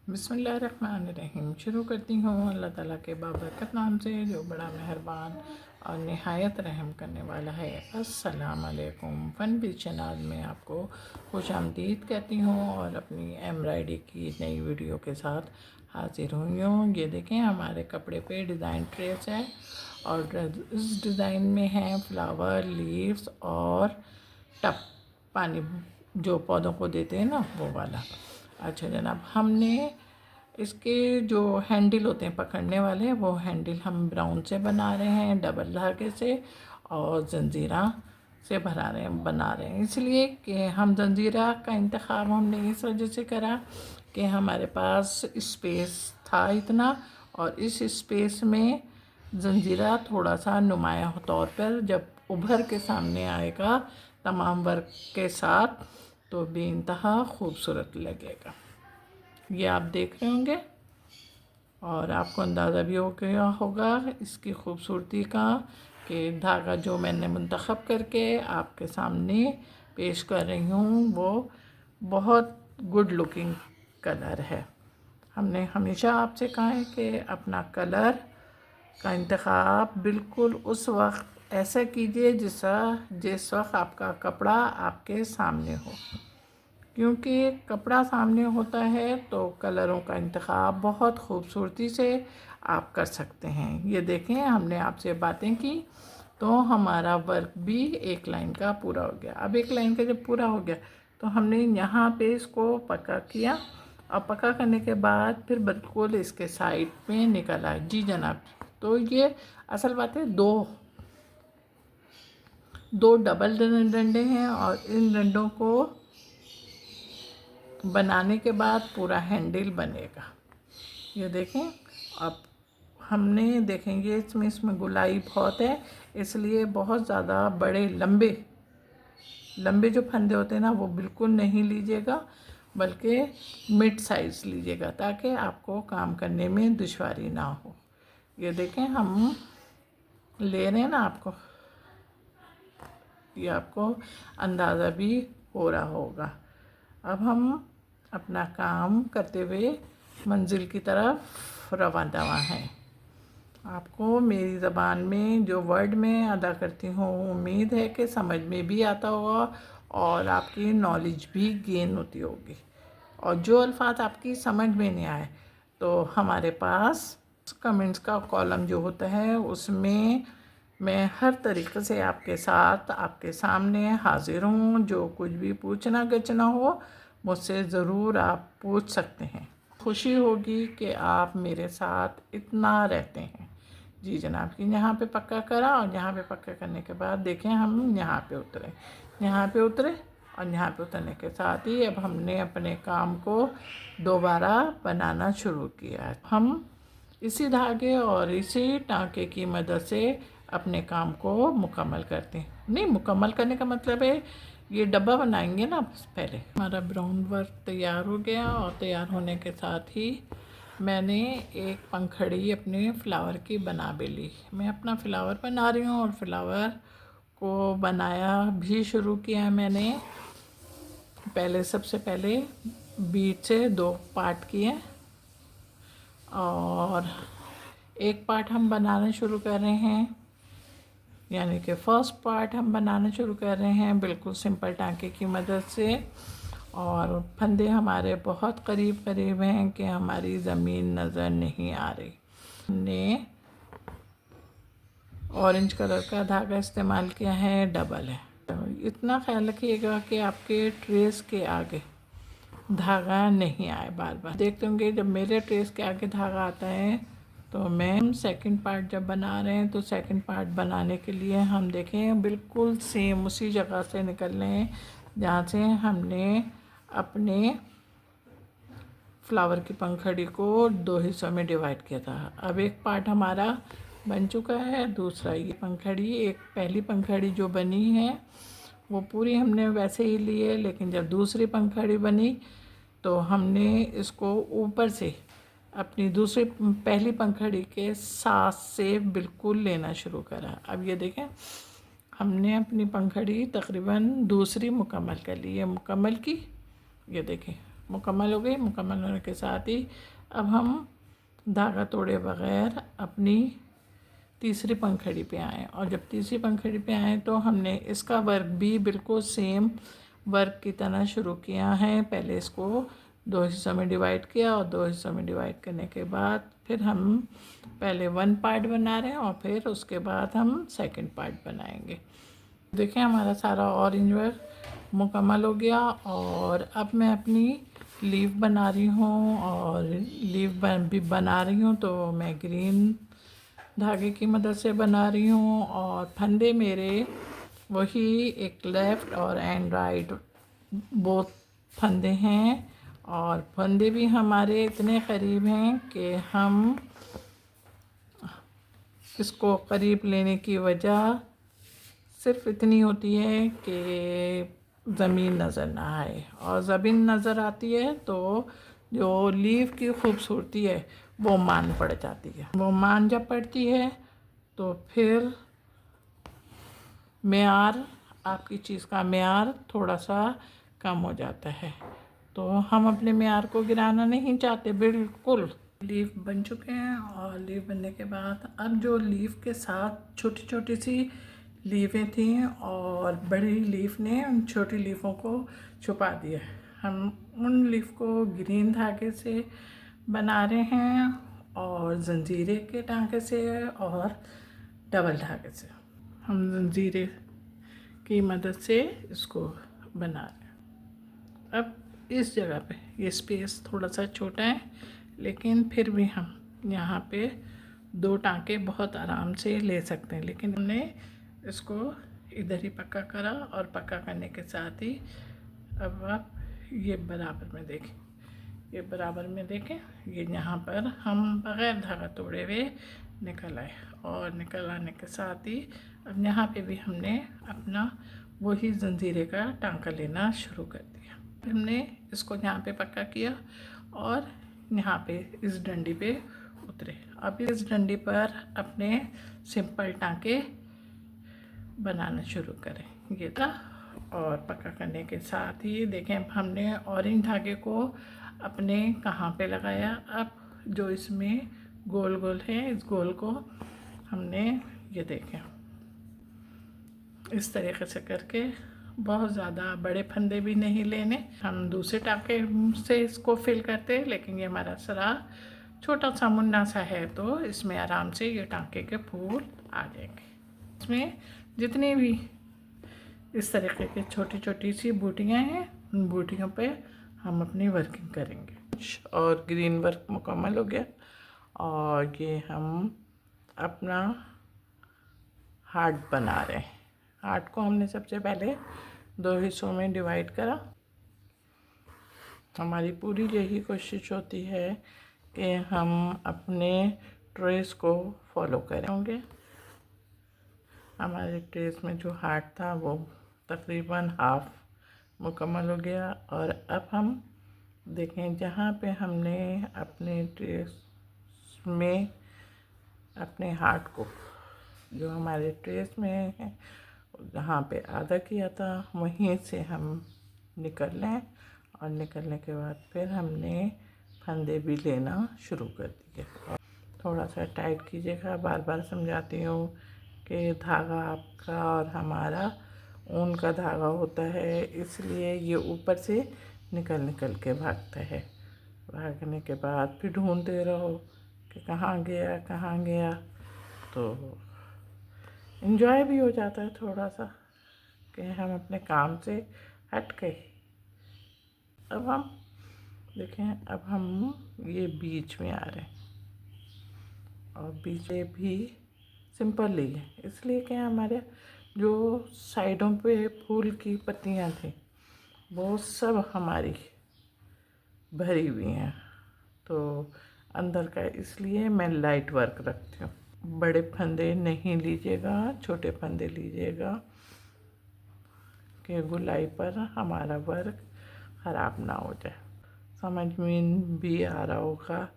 बिस्मिल्लाहिर्रहमानिर्रहीम। शुरू करती हूँ अल्लाह ताला के बाबरकत नाम से जो बड़ा मेहरबान और नहायत रहम करने वाला है। अस्सलाम वालेकुम। फ़न भी चैनल में आपको खुशामदीद कहती हूँ और अपनी एम्ब्रॉयडरी की नई वीडियो के साथ हाजिर हुई हूँ। ये देखें, हमारे कपड़े पे डिज़ाइन ट्रेस है और इस डिज़ाइन में है फ्लावर, लीव्स और टप, पानी जो पौधों को देते हैं ना, वो वाला। अच्छा जनाब, हमने इसके जो हैंडल होते हैं पकड़ने वाले, वो हैंडल हम ब्राउन से बना रहे हैं, डबल धागे से और जंजीरा से बना रहे हैं। इसलिए कि हम जंजीरा का इंतखाब हमने इस वजह से करा कि हमारे पास स्पेस था इतना, और इस स्पेस में जंजीरा थोड़ा सा नुमाया तौर पर जब उभर के सामने आएगा तमाम वर्क के साथ, तो बेइंतहा खूबसूरत लगेगा। ये आप देख रहे होंगे और आपको अंदाज़ा भी हो गया होगा इसकी खूबसूरती का कि धागा जो मैंने मुंतखब करके आपके सामने पेश कर रही हूँ वो बहुत गुड लुकिंग कलर है। हमने हमेशा आपसे कहा है कि अपना कलर का इंतखाब बिल्कुल उस वक्त ऐसा कीजिए जिस वक्त आपका कपड़ा आपके सामने हो, क्योंकि कपड़ा सामने होता है तो कलरों का इंतखाब बहुत खूबसूरती से आप कर सकते हैं। ये देखें, हमने आपसे बातें की तो हमारा वर्क भी एक लाइन का पूरा हो गया। अब एक लाइन का जब पूरा हो गया तो हमने यहाँ पे इसको पक्का किया, और पक्का करने के बाद फिर बिल्कुल इसके साइड में निकल आए। जी जनाब, तो ये असल बात है, दो डबल डंडे हैं और इन डंडों को बनाने के बाद पूरा हैंडल बनेगा। ये देखें, अब हमने देखेंगे इसमें गुलाई बहुत है, इसलिए बहुत ज़्यादा बड़े लंबे जो फंदे होते हैं ना, वो बिल्कुल नहीं लीजिएगा, बल्कि मिड साइज़ लीजिएगा ताकि आपको काम करने में दुश्वारी ना हो। ये देखें, हम ले रहे हैं ना, ये आपको अंदाज़ा भी हो रहा होगा। अब हम अपना काम करते हुए मंजिल की तरफ रवाना हैं। आपको मेरी ज़बान में जो वर्ड मैं अदा करती हूँ उम्मीद है कि समझ में भी आता होगा और आपकी नॉलेज भी गेन होती होगी। और जो अल्फाज आपकी समझ में नहीं आए तो हमारे पास कमेंट्स का कॉलम जो होता है उसमें मैं हर तरीक़े से आपके साथ आपके सामने हाजिर हूँ। जो कुछ भी पूछना गचना हो मुझसे ज़रूर आप पूछ सकते हैं। खुशी होगी कि आप मेरे साथ इतना रहते हैं। जी जनाब, कि यहाँ पे पक्का करा और यहाँ पे पक्का करने के बाद देखें हम यहाँ पे उतरे और यहाँ पे उतरने के साथ ही अब हमने अपने काम को दोबारा बनाना शुरू किया। हम इसी धागे और इसी टाँके की मदद से अपने काम को मुकम्मल करते हैं। नहीं, मुकम्मल करने का मतलब है ये डब्बा बनाएंगे ना पहले। हमारा ब्राउन वर्क तैयार हो गया और तैयार होने के साथ ही मैंने एक पंखड़ी अपने फ्लावर की बना भी ली। मैं अपना फ्लावर बना रही हूँ और फ्लावर को बनाया भी शुरू किया मैंने। सबसे पहले बीच से 2 पार्ट किए और एक पार्ट हम बनाना शुरू कर रहे हैं, यानी कि फर्स्ट पार्ट हम बनाना शुरू कर रहे हैं बिल्कुल सिंपल टाँके की मदद से। और फंदे हमारे बहुत करीब हैं कि हमारी ज़मीन नज़र नहीं आ रही। हमने ऑरेंज कलर का धागा इस्तेमाल किया है, डबल है। तो इतना ख्याल रखिएगा कि आपके ट्रेस के आगे धागा नहीं आए। बार बार देखते होंगे जब मेरे ट्रेस के आगे धागा आता है तो हम सेकंड पार्ट जब बना रहे हैं तो सेकंड पार्ट बनाने के लिए हम देखें बिल्कुल सेम उसी जगह से निकल रहे हैं जहाँ से हमने अपने फ्लावर की पंखड़ी को 2 हिस्सों में डिवाइड किया था। अब एक पार्ट हमारा बन चुका है, दूसरा ये पंखड़ी, एक पहली पंखड़ी जो बनी है वो पूरी हमने वैसे ही ली है, लेकिन जब दूसरी पंखड़ी बनी तो हमने इसको ऊपर से अपनी पहली पंखड़ी के साथ से बिल्कुल लेना शुरू करा। अब ये देखें, हमने अपनी पंखड़ी तकरीबन दूसरी मुकम्मल कर ली है, मुकम्मल की। ये देखें मुकम्मल हो गई। मुकम्मल होने के साथ ही अब हम धागा तोड़े बग़ैर अपनी तीसरी पंखड़ी पे आए, और जब तीसरी पंखड़ी पे आए तो हमने इसका वर्क भी बिल्कुल सेम वर्क की तरह शुरू किया है। पहले इसको 2 हिस्सों में डिवाइड किया, और 2 हिस्सों में डिवाइड करने के बाद फिर हम पहले 1 पार्ट बना रहे हैं और फिर उसके बाद हम सेकंड पार्ट बनाएंगे। देखें हमारा सारा ऑरेंज वर्क मुकम्मल हो गया, और अब मैं अपनी लीफ बना रही हूँ, और लीफ भी बना रही हूँ तो मैं ग्रीन धागे की मदद से बना रही हूँ। और फंदे मेरे वही एक लेफ़्ट और एंड राइट बोथ फंदे हैं, और फंदे भी हमारे इतने करीब हैं कि हम इसको करीब लेने की वजह सिर्फ इतनी होती है कि ज़मीन नज़र ना आए, और ज़मीन नज़र आती है तो जो लीफ की खूबसूरती है वो मान पड़ जाती है। वो मान जब पड़ती है तो फिर मेयार, आपकी चीज़ का मेयार थोड़ा सा कम हो जाता है। तो हम अपने मेयार को गिराना नहीं चाहते बिल्कुल। लीफ बन चुके हैं, और लीफ बनने के बाद अब जो लीफ के साथ छोटी छोटी सी लीफें थीं और बड़ी लीफ ने उन छोटी लीफों को छुपा दिया। हम उन लीफ को ग्रीन धागे से बना रहे हैं, और जंजीरे के टांके से और डबल धागे से हम जंजीरे की मदद से इसको बना रहे हैं। अब इस जगह पे ये स्पेस थोड़ा सा छोटा है, लेकिन फिर भी हम यहाँ पे 2 टांके बहुत आराम से ले सकते हैं, लेकिन हमने इसको इधर ही पक्का करा, और पक्का करने के साथ ही अब आप ये बराबर में देखें, ये बराबर में देखें, ये यहाँ पर हम बग़ैर धागा तोड़े हुए निकल आए, और निकल आने के साथ ही अब यहाँ पे भी हमने अपना वही जंजीरे का टांका लेना शुरू कर दिया। हमने इसको यहाँ पे पक्का किया और यहाँ पे इस डंडी पे उतरे। अब इस डंडी पर अपने सिंपल टांके बनाना शुरू करें। ये था, और पक्का करने के साथ ही देखें हमने ऑरेंज धागे को अपने कहाँ पे लगाया। अब जो इसमें गोल गोल है, इस गोल को हमने ये देखें इस तरीके से करके, बहुत ज़्यादा बड़े फंदे भी नहीं लेने। हम दूसरे टाँके से इसको फिल करते हैं, लेकिन ये हमारा सरा छोटा सा मुन्ना सा है तो इसमें आराम से ये टाँके के फूल आ जाएंगे। इसमें जितनी भी इस तरीके की छोटी छोटी सी बूटियाँ हैं, उन बूटियों पे हम अपनी वर्किंग करेंगे। और ग्रीन वर्क मुकम्मल हो गया, और ये हम अपना हार्ट बना रहे हैं। हार्ट को हमने सबसे पहले 2 हिस्सों में डिवाइड करा। हमारी पूरी यही कोशिश होती है कि हम अपने ट्रेस को फॉलो करेंगे। हमारे ट्रेस में जो हार्ट था वो तकरीबन हाफ मुकम्मल हो गया, और अब हम देखें जहाँ पे हमने अपने ट्रेस में अपने हार्ट को, जो हमारे ट्रेस में है जहाँ पे आधा किया था, वहीं से हम निकल लें, और निकलने के बाद फिर हमने फंदे भी लेना शुरू कर दिए। थोड़ा सा टाइट कीजिएगा, बार बार समझाती हूँ कि धागा आपका और हमारा ऊन का धागा होता है, इसलिए ये ऊपर से निकल निकल के भागता है। भागने के बाद फिर ढूंढते रहो कि कहाँ गया कहाँ गया, तो इन्जॉय भी हो जाता है थोड़ा सा कि हम अपने काम से हट गए। अब हम देखें, अब हम ये बीच में आ रहे हैं, और बीच में भी सिंपल ही है, इसलिए कि हमारे जो साइडों पे फूल की पत्तियां थी वो सब हमारी भरी हुई हैं, तो अंदर का इसलिए मैं लाइट वर्क रखती हूँ। बड़े फंदे नहीं लीजिएगा, छोटे फंदे लीजिएगा कि गुलाई पर हमारा वर्क ख़राब ना हो जाए। समझ में भी आ रहा होगा,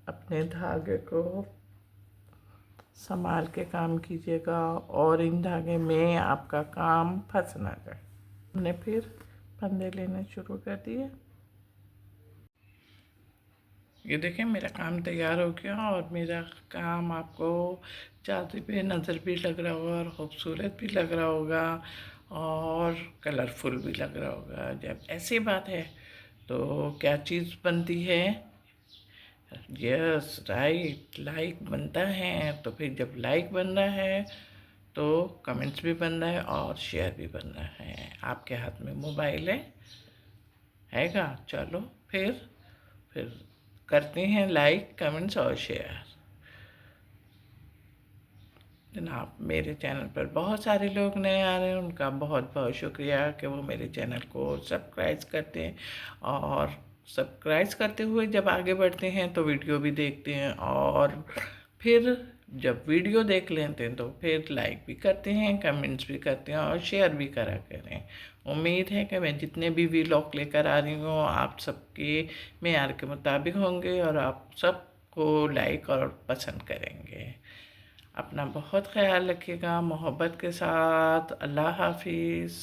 अपने धागे को संभाल के काम कीजिएगा, और इन धागे में आपका काम फंस ना जाए। हमने फिर फंदे लेने शुरू कर दिए। ये देखें मेरा काम तैयार हो गया और मेरा काम आपको चादर पे नज़र भी लग रहा होगा और ख़ूबसूरत भी लग रहा होगा और कलरफुल भी लग रहा होगा। जब ऐसी बात है तो क्या चीज़ बनती है? यस राइट, लाइक बनता है। तो फिर जब लाइक बन रहा है तो कमेंट्स भी बन रहा है और शेयर भी बन रहा है। आपके हाथ में मोबाइल हैगा, चलो फिर करते हैं लाइक कमेंट्स और शेयर। जनाब मेरे चैनल पर बहुत सारे लोग नए आ रहे हैं, उनका बहुत बहुत शुक्रिया कि वो मेरे चैनल को सब्सक्राइब करते हैं और सब्सक्राइब करते हुए जब आगे बढ़ते हैं तो वीडियो भी देखते हैं और फिर जब वीडियो देख लेते हैं तो फिर लाइक भी करते हैं, कमेंट्स भी करते हैं और शेयर भी करा करें। उम्मीद है कि मैं जितने भी व्लॉग लेकर आ रही हूँ आप सबके मेयार के मुताबिक होंगे और आप सबको लाइक और पसंद करेंगे। अपना बहुत ख्याल रखिएगा मोहब्बत के साथ। अल्लाह हाफिज़।